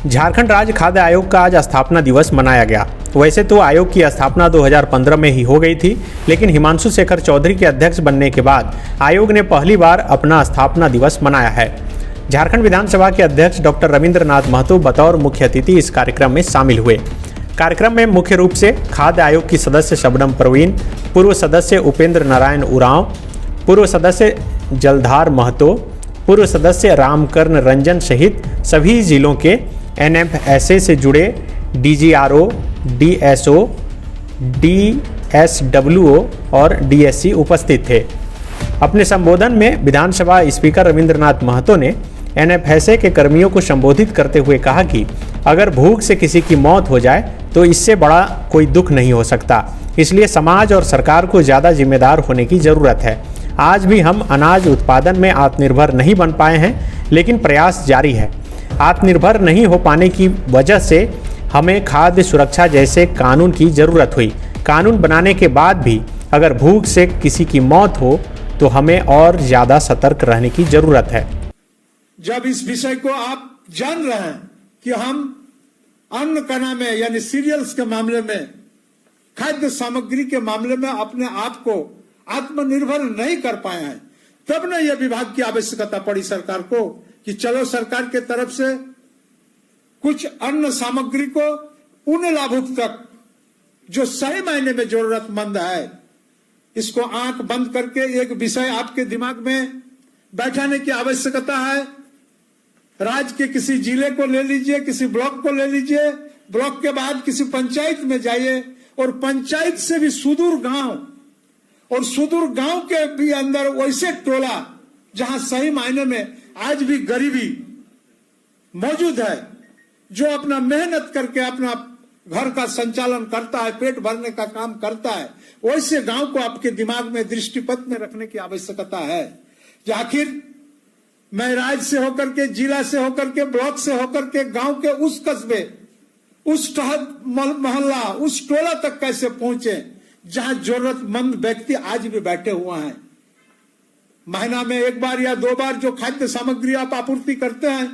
झारखंड राज्य खाद्य आयोग का आज स्थापना दिवस मनाया गया। वैसे तो आयोग की स्थापना 2015 में ही हो गई थी, लेकिन हिमांशु शेखर चौधरी के अध्यक्ष बनने के बाद आयोग ने पहली बार अपना स्थापना दिवस मनाया है। झारखंड विधानसभा के अध्यक्ष डॉक्टर रविंद्रनाथ महतो बतौर मुख्य अतिथि इस कार्यक्रम में शामिल हुए। कार्यक्रम में मुख्य रूप से खाद्य आयोग की सदस्य शबनम प्रवीण, पूर्व सदस्य उपेंद्र नारायण उरांव, पूर्व सदस्य जलधार महतो, पूर्व सदस्य रामकर्ण रंजन सहित सभी जिलों के NFSA से जुड़े DGRO, DSO, DSWO और DSC उपस्थित थे। अपने संबोधन में विधानसभा स्पीकर रविंद्रनाथ महतो ने NFSA के कर्मियों को संबोधित करते हुए कहा कि अगर भूख से किसी की मौत हो जाए तो इससे बड़ा कोई दुख नहीं हो सकता। इसलिए समाज और सरकार को ज़्यादा जिम्मेदार होने की ज़रूरत है। आज भी हम अनाज उत्पादन में आत्मनिर्भर नहीं बन पाए हैं, लेकिन प्रयास जारी है। आत्मनिर्भर नहीं हो पाने की वजह से हमें खाद्य सुरक्षा जैसे कानून की ज़रूरत हुई। कानून बनाने के बाद भी अगर भूख से किसी की मौत हो तो हमें और ज़्यादा सतर्क रहने की ज़रूरत है। जब इस विषय को आप जान रहे हैं कि हम अन्न कणा में यानी सीरियल्स के मामले में, खाद्य सामग्री के मामले में अपने आप को आत्मनिर्भर नहीं कर पाए हैं, तब न यह विभाग की आवश्यकता पड़ी सरकार को कि चलो सरकार के तरफ से कुछ अन्न सामग्री को उन लाभुक तक जो सही मायने में जरूरतमंद है, इसको आंख बंद करके एक विषय आपके दिमाग में बैठाने की आवश्यकता है। राज्य के किसी जिले को ले लीजिए, किसी ब्लॉक को ले लीजिए, ब्लॉक के बाद किसी पंचायत में जाइए और पंचायत से भी सुदूर गांव और सुदूर गांव के भी अंदर वैसे टोला जहां सही मायने में आज भी गरीबी मौजूद है, जो अपना मेहनत करके अपना घर का संचालन करता है, पेट भरने का काम करता है, वैसे गांव को आपके दिमाग में दृष्टिपथ में रखने की आवश्यकता है। आखिर मैं राज्य से होकर के, जिला से होकर के, ब्लॉक से होकर के गांव के उस कस्बे, उस मोहल्ला, उस टोला तक कैसे पहुंचे जहां जरूरतमंद व्यक्ति आज भी बैठे हुए हैं। महीना में एक बार या दो बार जो खाद्य सामग्री आप आपूर्ति करते हैं,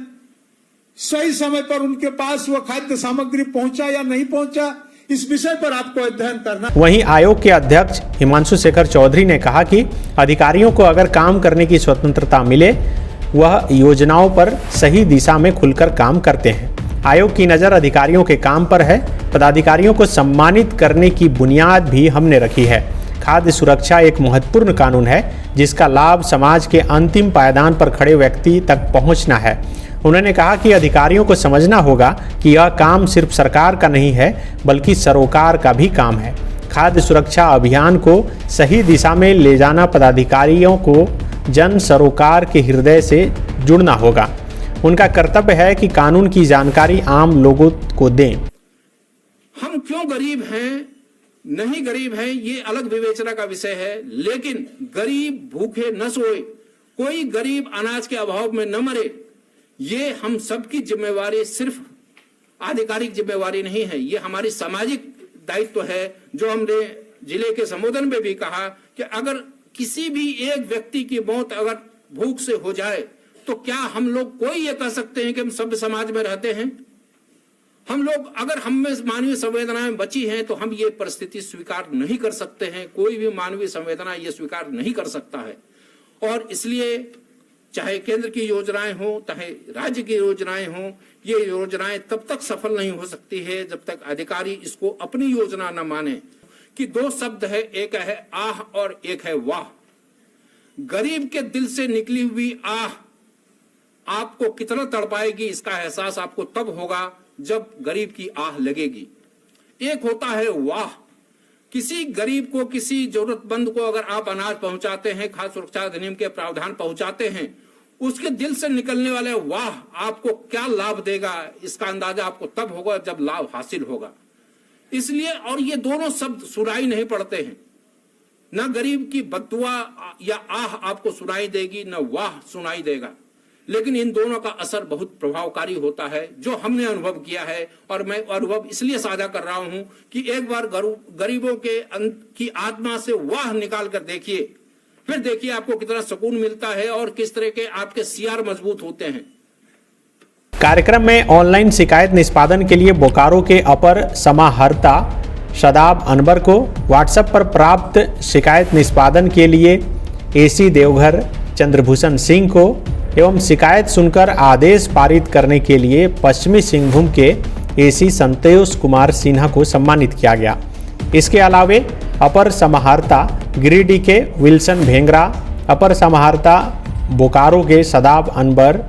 सही समय पर उनके पास वो खाद्य सामग्री पहुंचा या नहीं पहुंचा, इस विषय पर आपको अध्ययन करना। वहीं आयोग के अध्यक्ष हिमांशु शेखर चौधरी ने कहा कि अधिकारियों को अगर काम करने की स्वतंत्रता मिले, वह योजनाओं पर सही दिशा में खुलकर काम करते हैं। आयोग की नज़र अधिकारियों के काम पर है। पदाधिकारियों को सम्मानित करने की बुनियाद भी हमने रखी है। खाद्य सुरक्षा एक महत्वपूर्ण कानून है जिसका लाभ समाज के अंतिम पायदान पर खड़े व्यक्ति तक पहुंचना है। उन्होंने कहा कि अधिकारियों को समझना होगा कि यह काम सिर्फ सरकार का नहीं है, बल्कि सरोकार का भी काम है। खाद्य सुरक्षा अभियान को सही दिशा में ले जाना पदाधिकारियों को जन सरोकार के हृदय से जुड़ना होगा। उनका कर्तव्य है कि कानून की जानकारी आम लोगों को दें। हम क्यों गरीब हैं, नहीं गरीब हैं, ये अलग विवेचना का विषय है, लेकिन गरीब भूखे न सोए, कोई गरीब अनाज के अभाव में न मरे, ये हम सबकी जिम्मेवारी, सिर्फ आधिकारिक जिम्मेवारी नहीं है, ये हमारी सामाजिक दायित्व है। जो हमने जिले के संबोधन में भी कहा कि अगर किसी भी एक व्यक्ति की मौत अगर भूख से हो जाए तो क्या हम लोग कोई ये कह सकते हैं कि हम सभ्य समाज में रहते हैं? हम लोग अगर हम में मानवीय संवेदनाएं बची हैं तो हम ये परिस्थिति स्वीकार नहीं कर सकते हैं। कोई भी मानवीय संवेदना ये स्वीकार नहीं कर सकता है। और इसलिए चाहे केंद्र की योजनाएं हो, चाहे राज्य की योजनाएं हो, ये योजनाएं तब तक सफल नहीं हो सकती है जब तक अधिकारी इसको अपनी योजना न माने। कि दो शब्द है, एक है आह और एक है वाह। गरीब के दिल से निकली हुई आह आपको कितना तड़पाएगी, इसका एहसास आपको तब होगा जब गरीब की आह लगेगी। एक होता है वाह। किसी गरीब को, किसी जरूरतमंद को अगर आप अनाज पहुंचाते हैं, खाद्य सुरक्षा अधिनियम के प्रावधान पहुंचाते हैं, उसके दिल से निकलने वाले वाह आपको क्या लाभ देगा, इसका अंदाजा आपको तब होगा जब लाभ हासिल होगा। इसलिए, और ये दोनों शब्द सुनाई नहीं पड़ते हैं। न गरीब की बद्दुआ या आह आपको सुनाई देगी, न वाह सुनाई देगा, लेकिन इन दोनों का असर बहुत प्रभावकारी होता है, जो हमने अनुभव किया है। और मैं अनुभव इसलिए साझा कर रहा हूं कि एक बार गरीबों की आत्मा से वाह निकाल कर देखिए, फिर देखिए आपको कितना सुकून मिलता है और किस तरह के आपके सियार मजबूत होते हैं। कार्यक्रम में ऑनलाइन शिकायत निष्पादन के लिए बोकारो के अपर समाहर्ता शदाब अनवर को, व्हाट्सएप पर प्राप्त शिकायत निष्पादन के लिए एसी देवघर चंद्रभूषण सिंह को एवं शिकायत सुनकर आदेश पारित करने के लिए पश्चिमी सिंहभूम के एसी संतोष कुमार सिन्हा को सम्मानित किया गया। इसके अलावे अपर समाहर्ता गिरिडीह के विल्सन भेंगरा, अपर समाहर्ता बोकारो के शदाब अनवर,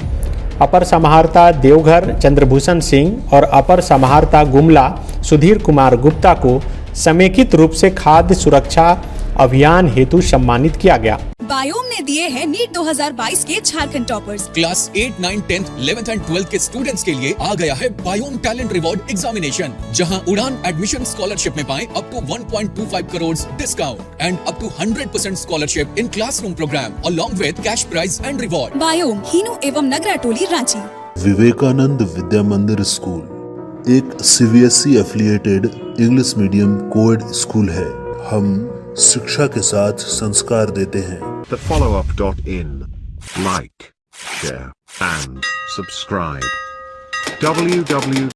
अपर समाहर्ता देवघर चंद्रभूषण सिंह और अपर समाहर्ता गुमला सुधीर कुमार गुप्ता को समेकित रूप से खाद्य सुरक्षा अभियान हेतु सम्मानित किया गया। बायोम ने दिए हैं नीट 2022 के Jharkhand toppers. Class 8, 9, 10, 11th and 12th के स्टूडेंट्स के लिए आ गया है बायोम टैलेंट रिवॉर्ड एग्जामिनेशन, जहां उड़ान एडमिशन स्कॉलरशिप में पाएं up to 1.25 crore discount and up to 100% scholarship in classroom program along with cash prize and reward. बायोम हीनू एवं नगरा टोली रांची। विवेकानंद विद्या मंदिर स्कूल एक CBSE affiliated English medium coed school है। हम शिक्षा के साथ संस्कार देते हैं। The followup.in. Like, share, and subscribe. www